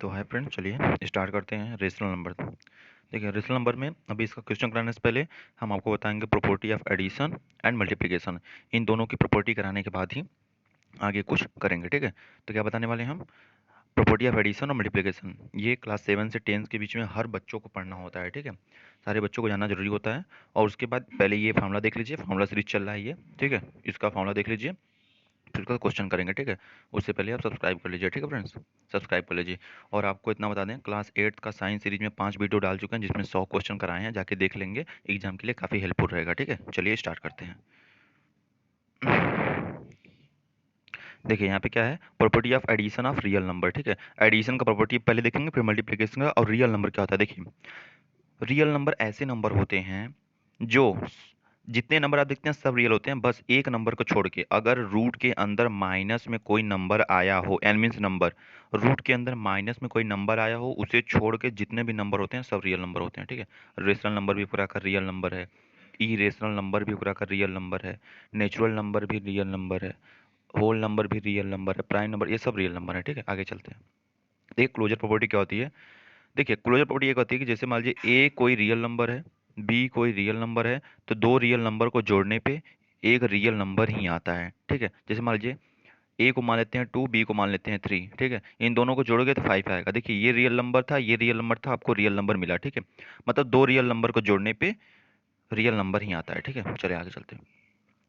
तो hi friend, चलिए start करते हैं रेशनल नंबर। देखिए, रेशनल नंबर में अभी इसका क्वेश्चन कराने से पहले हम आपको बताएंगे property of addition and multiplication. इन दोनों की प्रॉपर्टी कराने के बाद ही आगे कुछ करेंगे, ठीक है। तो क्या बताने वाले हैं हम? प्रॉपर्टी ऑफ एडिशन और मल्टीप्लिकेशन। ये क्लास 7 से 10 के बीच में हर बच्चों को पढ़ना होता है, ठीक है। सारे बच्चों को जानना जरूरी होता है। और उसके बाद पहले ये फार्मूला देख लीजिए, फार्मूला सीरीज चल रहा है ये, ठीक है। इसका फार्मूला देख लीजिए, फिर उसका क्वेश्चन करेंगे, ठीक है। उससे पहले आप सब्सक्राइब कर लीजिए, ठीक है फ्रेंड्स, सब्सक्राइब कर लीजिए। और आपको इतना बता दें, क्लास 8 का साइंस सीरीज में 5 वीडियो डाल चुके हैं जिसमें 100 क्वेश्चन कराए हैं, जाके देख लेंगे, एग्जाम के लिए काफ़ी हेल्पफुल रहेगा, ठीक है। चलिए स्टार्ट करते हैं। देखिए यहाँ पे क्या है, property of addition of real number, ठीक है। एडिशन का प्रॉपर्टी पहले देखेंगे, फिर मल्टीप्लिकेशन का, और रियल नंबर क्या होता है। देखिए, रियल नंबर ऐसे नंबर होते हैं जो जितने नंबर आप देखते हैं सब रियल होते हैं, बस एक नंबर को छोड़ के। अगर रूट के अंदर माइनस में कोई नंबर आया हो, एन मीन्स नंबर, रूट के अंदर माइनस में कोई नंबर आया हो, उसे छोड़ के जितने भी नंबर होते हैं सब रियल नंबर होते हैं, ठीक है। रेशनल नंबर भी पूरा कर रियल नंबर है, ई रेशनल नंबर भी पूरा कर रियल नंबर है, नेचुरल नंबर भी रियल नंबर है, होल नंबर भी रियल नंबर है, प्राइम नंबर, ये सब रियल नंबर है, ठीक है। आगे चलते हैं। देखिए क्लोजर प्रॉपर्टी क्या होती है। देखिए क्लोजर प्रॉपर्टी ये कहती है कि जैसे मान लीजिए ए कोई रियल नंबर है, बी कोई रियल नंबर है, तो दो रियल नंबर को जोड़ने पे एक रियल नंबर ही आता है, ठीक है। जैसे मान लीजिए ए को मान लेते हैं 2, बी को मान लेते हैं 3, ठीक है। इन दोनों को जोड़ोगे तो 5 आएगा। देखिए ये रियल नंबर था, ये रियल नंबर था, आपको रियल नंबर मिला, ठीक है। मतलब दो रियल नंबर को जोड़ने पे रियल नंबर ही आता है, ठीक है। चलिए आगे चलते हैं।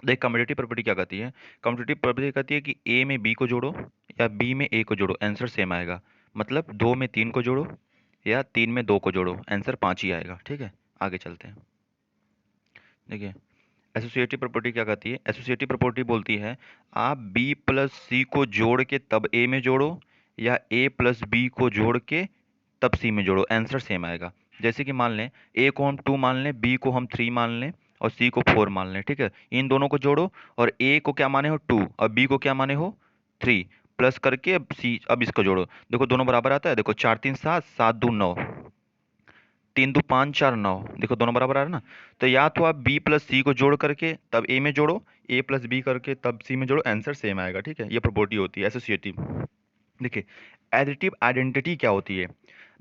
देख कम्यूटेटिव प्रॉपर्टी क्या कहती है। कम्यूटेटिव प्रॉपर्टी कहती है कि ए में बी को जोड़ो या बी में ए को जोड़ो, आंसर सेम आएगा। मतलब 2 में 3 को जोड़ो या 3 में 2 को जोड़ो, आंसर 5 ही आएगा, ठीक है। आगे चलते हैं। देखिए एसोसिएटिव प्रॉपर्टी क्या कहती है। एसोसिएटिव प्रॉपर्टी बोलती है आप बी प्लस सी को जोड़ के तब ए में जोड़ो या ए प्लस बी को जोड़ के तब सी में जोड़ो, आंसर सेम आएगा। जैसे कि मान लें ए को हम 2 मान लें, बी को हम 3 मान लें और सी को 4 मान लें, ठीक है। इन दोनों को जोड़ो और ए को क्या माने हो 2 और बी को क्या माने हो 3, प्लस करके अब सी, अब इसको जोड़ो। देखो दोनों बराबर आता है। देखो 4 3 7, 7 2 9, 3 2 5 4 9, देखो दोनों बराबर आ रहा है ना। तो या तो आप बी प्लस सी को जोड़ करके तब ए में जोड़ो, ए प्लस बी करके तब सी में जोड़ो, आंसर सेम आएगा, ठीक है। ये प्रॉपर्टी होती है एसोसिएटिव। देखिए एडिटिव आइडेंटिटी क्या होती है।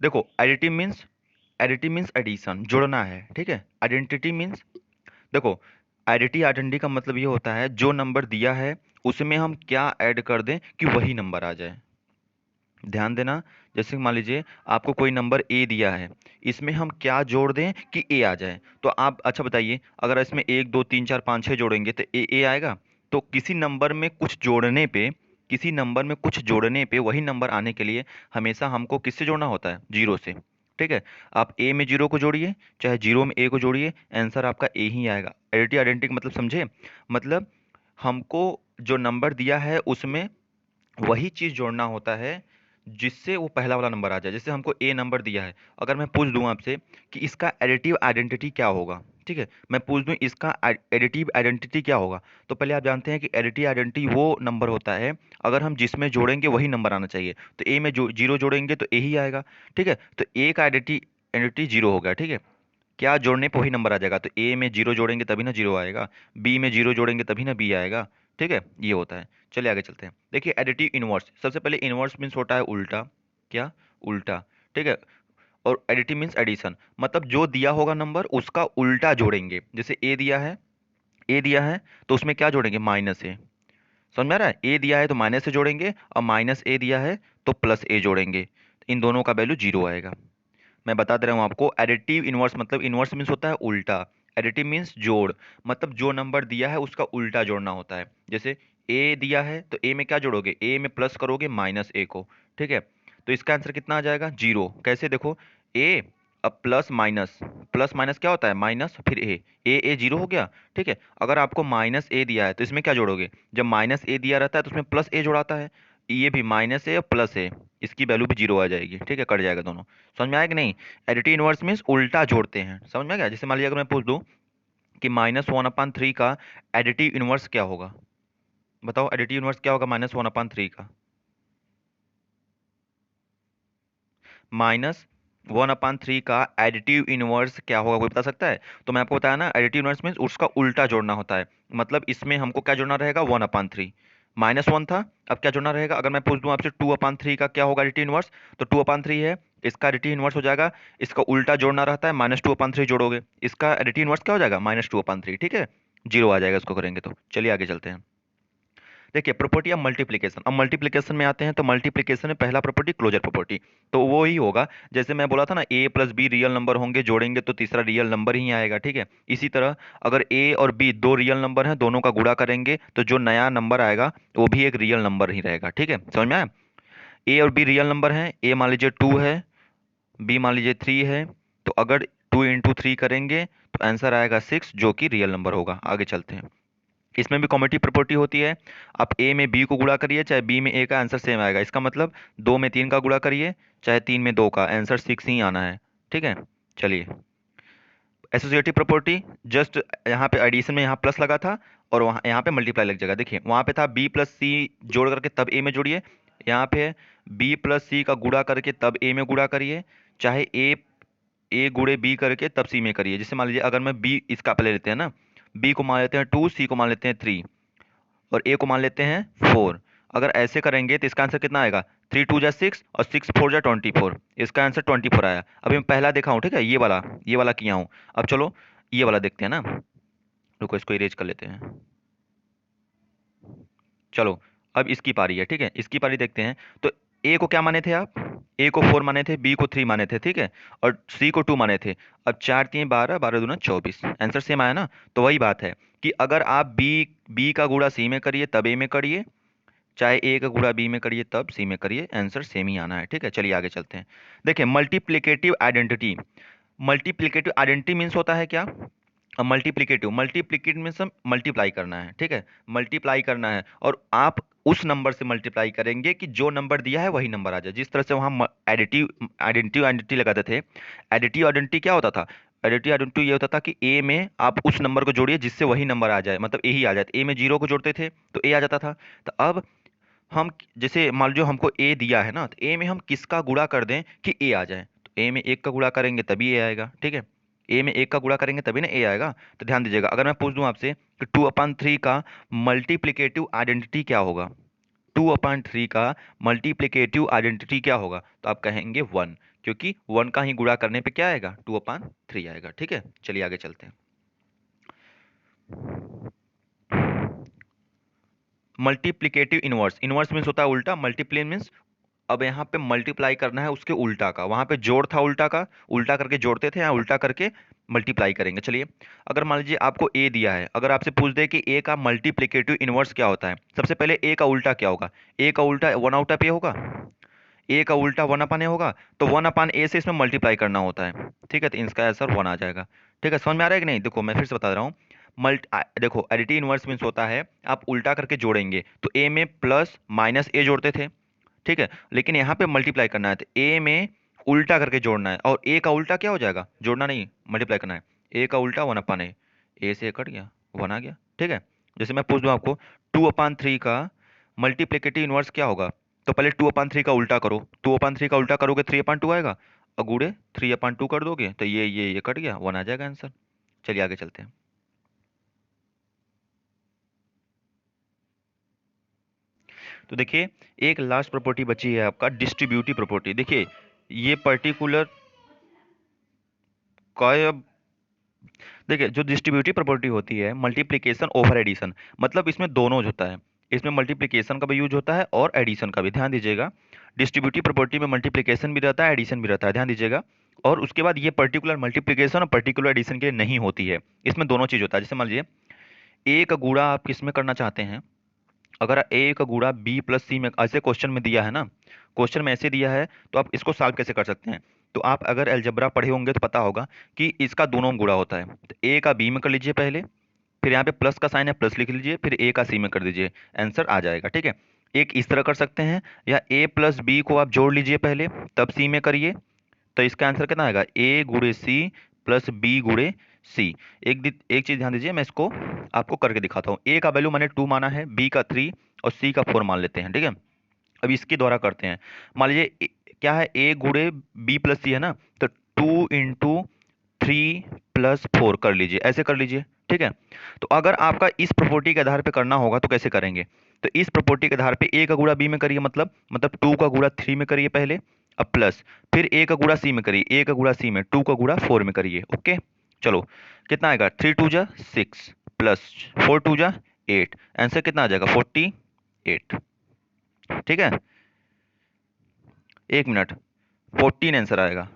देखो एडिटिव मीन्स एडिशन, जोड़ना है, ठीक है। आइडेंटिटी मीन्स, देखो एडिटिव आइडेंटिटी का मतलब ये होता है जो नंबर दिया है उसमें हम क्या ऐड कर दें कि वही नंबर आ जाए। ध्यान देना, जैसे मान लीजिए आपको कोई नंबर ए दिया है, इसमें हम क्या जोड़ दें कि ए आ जाए। तो आप अच्छा बताइए, अगर इसमें 1 2 3 4 5 6 जोड़ेंगे तो ए आएगा। तो किसी नंबर में कुछ जोड़ने पे, किसी नंबर में कुछ जोड़ने पे वही नंबर आने के लिए हमेशा हमको किससे जोड़ना होता है, जीरो से, ठीक है। आप ए में जीरो को जोड़िए चाहे जीरो में ए को जोड़िए, आंसर आपका ए ही आएगा। एडिटिव आइडेंटिटी मतलब समझे, मतलब हमको जो नंबर दिया है उसमें वही चीज जोड़ना होता है जिससे वो पहला वाला नंबर आ जाए। जैसे हमको ए नंबर दिया है, अगर मैं पूछ दूं आपसे कि इसका एडिटिव आइडेंटिटी क्या होगा, ठीक है, मैं पूछ दूं इसका एडिटिव आइडेंटिटी क्या होगा, तो पहले आप जानते हैं कि एडिटिव आइडेंटिटी वो नंबर होता है अगर हम जिसमें जोड़ेंगे वही नंबर आना चाहिए। तो ए में जो जीरो जोड़ेंगे तो ए ही आएगा, ठीक है। तो ए का आइडेंटिटी आइडेंटिटी जीरो हो गया, ठीक है। क्या जोड़ने पे वही नंबर आ जाएगा, तो ए में जीरो जोड़ेंगे तभी ना जीरो आएगा, बी में जीरो जोड़ेंगे तभी ना बी आएगा, ठीक है। ये होता है। चलिए आगे चलते हैं। देखिए एडिटिव इनवर्स, सबसे पहले इनवर्स मीन्स होता है उल्टा, क्या, उल्टा, ठीक है। और एडिटिव मीन्स एडिशन, मतलब जो दिया होगा नंबर उसका उल्टा जोड़ेंगे। जैसे ए दिया है, ए दिया है तो उसमें क्या जोड़ेंगे, माइनस ए। समझ में आ रहा है, ए दिया है तो माइनस से जोड़ेंगे और माइनस ए दिया है तो प्लस ए जोड़ेंगे, इन दोनों का वैल्यू जीरो आएगा। मैं बता दे रहा हूँ आपको, एडिटिव इनवर्स मतलब इनवर्स मीन्स होता है उल्टा, एडिटिव मीन्स जोड़, मतलब जो नंबर दिया है उसका उल्टा जोड़ना होता है। जैसे ए दिया है तो ए में क्या जोड़ोगे, ए में प्लस करोगे माइनस ए को, ठीक है। तो इसका आंसर कितना आ जाएगा, जीरो। कैसे, देखो ए, अब प्लस माइनस, प्लस माइनस क्या होता है, माइनस, फिर ए जीरो हो गया, ठीक है। अगर आपको माइनस ए दिया है तो इसमें क्या जोड़ोगे, जब माइनस ए दिया रहता है तो उसमें प्लस ए जोड़ाता है, ये भी माइनस है और प्लस है, इसकी वैल्यू भी जीरो आ जाएगी, ठीक है, कट जाएगा दोनों। समझ में आया कि नहीं। एडिटिव इनवर्स मीन्स उल्टा जोड़ते हैं, समझ में आ गया। जैसे मान लीजिए अगर मैं पूछ दूं कि -1/3 का एडिटिव इनवर्स क्या होगा, बताओ एडिटिव इनवर्स क्या होगा -1/3 का। -1/3 का एडिटिव इनवर्स क्या होगा, कोई बता सकता है। तो मैं आपको बताया ना, एडिटिव इनवर्स मीन्स उसका उल्टा जोड़ना होता है, मतलब इसमें हमको क्या जोड़ना रहेगा, 1/3। -1 था, अब क्या जोड़ना रहेगा? अगर मैं पूछ दूं आपसे 2/3 का क्या होगा एडिटिव इनवर्स, तो 2/3 है, इसका एडिटिव इनवर्स हो जाएगा, इसका उल्टा जोड़ना रहता है, -2/3 जोड़ोगे, इसका एडिटिव इनवर्स क्या हो जाएगा? -2/3, ठीक है, जीरो आ जाएगा इसको करेंगे तो। चलिए आगे चलते हैं। देखिए प्रॉपर्टी ऑफ मल्टीप्लिकेशन, अब मल्टीप्लिकेशन में आते हैं तो मल्टीप्लिकेशन में पहला प्रॉपर्टी क्लोजर प्रॉपर्टी, तो वो ही होगा जैसे मैं बोला था ना, ए प्लस बी रियल नंबर होंगे, जोड़ेंगे तो तीसरा रियल नंबर ही आएगा, ठीक है। इसी तरह अगर ए और बी दो रियल नंबर हैं, दोनों का गुणा करेंगे तो जो नया नंबर आएगा वो भी एक रियल नंबर ही रहेगा, ठीक है, समझ में आया? ए और बी रियल नंबर हैं, ए मान लीजिए 2 है, बी मान लीजिए 3 है, तो अगर 2 × 3 करेंगे तो आंसर आएगा 6, जो कि रियल नंबर होगा। आगे चलते हैं। इसमें भी कॉमेटिव प्रॉपर्टी होती है, आप ए में बी को गुणा करिए चाहे बी में ए का, आंसर सेम आएगा। इसका मतलब 2 में 3 का गुणा करिए चाहे 3 में 2 का, आंसर 6 ही आना है, ठीक है। चलिए एसोसिएटिव प्रॉपर्टी, जस्ट यहाँ पे एडिशन में यहाँ प्लस लगा था और वहाँ यहाँ पे मल्टीप्लाई लग जाएगा। देखिए वहाँ पे था बी प्लस सी जोड़ करके तब ए में जोड़िए, यहाँ पे है बी प्लस सी का गुणा करके तब ए में गुणा करिए, चाहे ए गुणे बी करके तब सी में करिए। जैसे मान लीजिए अगर मैं बी इसका पहले लेते हैं ना, बी को मान लेते हैं 2, सी को मान लेते हैं 3 और ए को मान लेते हैं 4। अगर ऐसे करेंगे तो इसका आंसर कितना आएगा? 3 × 2 = 6 और 6 × 4 = 24, इसका आंसर 24 आया। अभी मैं पहला देखा हूँ, ठीक है, ये वाला किया हूँ। अब चलो ये वाला देखते हैं ना, रुको इसको इरेज कर लेते हैं। चलो अब इसकी पारी है, ठीक है, इसकी पारी देखते हैं। तो ए को क्या माने थे आप? ए को 4 माने थे, बी को 3 माने थे, ठीक है, और सी को 2 माने थे। अब 4 3 12, 12 दूना 24, आंसर सेम आया ना। तो वही बात है कि अगर आप बी का गुणा सी में करिए तब ए में करिए, चाहे ए का गुणा बी में करिए तब सी में करिए, आंसर सेम ही आना है, ठीक है। चलिए आगे चलते हैं। देखिए multiplicative identity, multiplicative identity means होता है क्या? मल्टीप्लिकेटिव, मल्टीप्लिकेट मीन्स मल्टीप्लाई करना है, ठीक है, मल्टीप्लाई करना है और आप उस नंबर से मल्टीप्लाई करेंगे कि जो नंबर दिया है वही नंबर आ जाए। जिस तरह से वहाँ एडिटिव आइडेंटिटी आइडेंटिटी लगाते थे, एडिटिव आइडेंटिटी क्या होता था? एडिटिव आइडेंटिटी ये होता था कि ए में आप उस नंबर को जोड़िए जिससे वही नंबर आ जाए, मतलब ए ही आ जाए। ए में 0 को जोड़ते थे तो ए आ जाता था। तो अब हम जैसे मान लो हमको ए दिया है ना, तो ए में हम किसका गुणा कर दें कि ए आ जाए? तो ए में 1 का गुणा करेंगे तभी ए आएगा, ठीक है, ए में 1 का गुणा करेंगे तभी ना ए आएगा। तो ध्यान दीजिएगा, अगर मैं पूछ दूं आपसे कि 2/3 का मल्टीप्लिकेटिव आइडेंटिटी क्या होगा, 2/3 का मल्टीप्लिकेटिव आइडेंटिटी क्या होगा, तो आप कहेंगे 1, क्योंकि 1 का ही गुणा करने पे क्या आएगा? 2/3 आएगा, ठीक है। चलिए आगे चलते हैं। मल्टीप्लिकेटिव इनवर्स, इनवर्स मीन्स होता है उल्टा, मल्टीप्लाई मीन्स अब यहाँ पे मल्टीप्लाई करना है उसके उल्टा का। वहां पे जोड़ था उल्टा का, उल्टा करके जोड़ते थे, यहाँ उल्टा करके मल्टीप्लाई करेंगे। चलिए अगर मान लीजिए आपको ए दिया है, अगर आपसे पूछ दे कि ए का मल्टीप्लिकेटिव इनवर्स क्या होता है, सबसे पहले ए का उल्टा क्या होगा? ए का उल्टा 1/ए होगा, ए का उल्टा 1/ए होगा, तो 1/ए से इसमें मल्टीप्लाई करना होता है, ठीक है, तो इसका आंसर 1 आ जाएगा, ठीक है। समझ में आ रहा है कि नहीं? देखो मैं फिर से बता रहा हूँ, देखो एडिटिव इनवर्स मीन्स होता है आप उल्टा करके जोड़ेंगे, तो ए में प्लस माइनस ए जोड़ते थे, ठीक है, लेकिन यहाँ पे मल्टीप्लाई करना है तो ए में उल्टा करके जोड़ना है, और ए का उल्टा क्या हो जाएगा? जोड़ना नहीं, मल्टीप्लाई करना है। ए का उल्टा 1/ए, ए से कट गया, 1 आ गया, ठीक है। जैसे मैं पूछ दूं आपको 2/3 का मल्टीप्लिकेटिव इनवर्स क्या होगा, तो पहले 2/3 का उल्टा करो, 2/3 का उल्टा करोगे 3/2 आएगा, और गुड़े 3/2 कर दोगे तो ये कट गया, 1 आ जाएगा आंसर। चलिए आगे चलते हैं। तो देखिए एक लास्ट प्रॉपर्टी बची है आपका, डिस्ट्रीब्यूटिव प्रॉपर्टी। देखिए ये पर्टिकुलर काय अब देखिए जो डिस्ट्रीब्यूटिव प्रॉपर्टी होती है, मल्टीप्लिकेशन ओवर एडिशन, मतलब इसमें दोनों होता है, इसमें मल्टीप्लिकेशन का भी यूज होता है और एडिशन का भी। ध्यान दीजिएगा डिस्ट्रीब्यूटिव प्रॉपर्टी में मल्टीप्लिकेशन भी रहता है, एडिशन भी रहता है, ध्यान दीजिएगा। और उसके बाद ये पर्टिकुलर मल्टीप्लिकेशन और पर्टिकुलर एडिशन के लिए नहीं होती है, इसमें दोनों चीज होता है। जैसे मान लीजिए ए का गुणा आप किस में करना चाहते हैं, अगर ए का गुणा बी प्लस सी में ऐसे क्वेश्चन में दिया है ना, क्वेश्चन में ऐसे दिया है तो आप इसको सॉल्व कैसे कर सकते हैं? तो आप अगर अलजेब्रा पढ़े होंगे तो पता होगा कि इसका दोनों में गुणा होता है। तो ए का बी में कर लीजिए पहले, फिर यहाँ पे प्लस का साइन है प्लस लिख लीजिए, फिर ए का सी में कर दीजिए, आंसर आ जाएगा, ठीक है। एक इस तरह कर सकते हैं, या ए प्लस बी को आप जोड़ लीजिए पहले तब सी में करिए, तो इसका आंसर कितना आएगा? ए गुणे सी प्लस बी गुणे सी। एक चीज ध्यान दीजिए, मैं इसको आपको करके दिखाता हूँ। ए का वैल्यू मैंने 2 माना है, बी का 3 और सी का 4 मान लेते हैं, ठीक है। अब इसके द्वारा करते हैं। मान लीजिए क्या है, ए गुणे बी प्लस सी है ना, तो 2 × 3 + 4 कर लीजिए, ऐसे कर लीजिए, ठीक है। तो अगर आपका इस प्रॉपर्टी के आधार पे करना होगा तो कैसे करेंगे? तो इस प्रॉपर्टी के आधार पे ए का गुणा बी में करिए, मतलब 2 का गुणा 3 में करिए पहले, अब प्लस फिर ए का गुणा सी में करिए, ए का गुणा सी में, 2 का गुणा 4 में करिए। ओके, चलो कितना आएगा, 3 2 जा 6 प्लस 4 2 जा 8, आंसर कितना आ जाएगा 48। ठीक है, एक मिनट, 14 आंसर आएगा,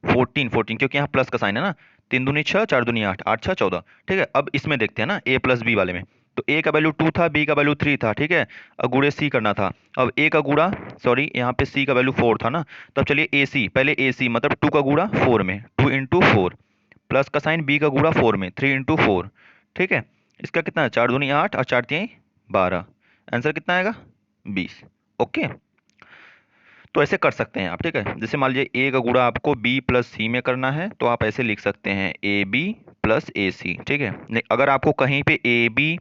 14 क्योंकि यहाँ प्लस का साइन है ना, 3 दूनी 6 4 दूनी 8 8 6 14। ठीक है, अब इसमें देखते हैं ना ए प्लस बी वाले में, तो ए का वैल्यू 2 था, बी का वैल्यू 3 था। ठीक है, अब गुणे सी करना था, अब ए का गुणा, सॉरी यहाँ पे सी का वैल्यू 4 था ना, तब चलिए ए सी, पहले ए सी मतलब 2 का गुणा 4 में, 2 इंटू 4 प्लस का साइन बी का गुणा 4 में, 3 इंटू 4। ठीक है, इसका कितना है, 4 दूनी 8 और 4 तिहाई 12, आंसर कितना आएगा 20। ओके, तो ऐसे कर सकते हैं आप। ठीक है, जैसे मान लीजिए ए का गुणा आपको बी प्लस सी में करना है, तो आप ऐसे लिख सकते हैं ए बी प्लस ए सी। ठीक है, नहीं अगर आपको कहीं पे ए बी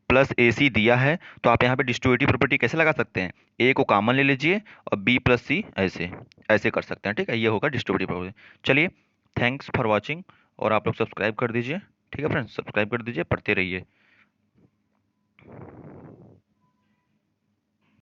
प्लस ए सी दिया है, तो आप यहाँ पे डिस्ट्रीब्यूटिव प्रॉपर्टी कैसे लगा सकते हैं, ए को कॉमन ले लीजिए और बी प्लस सी ऐसे ऐसे कर सकते हैं। ठीक है, ये होगा डिस्ट्रीब्यूटिव प्रॉपर्टी। चलिए, थैंक्स फॉर वॉचिंग, और आप लोग सब्सक्राइब कर दीजिए। ठीक है फ्रेंड्स, सब्सक्राइब कर दीजिए, पढ़ते रहिए।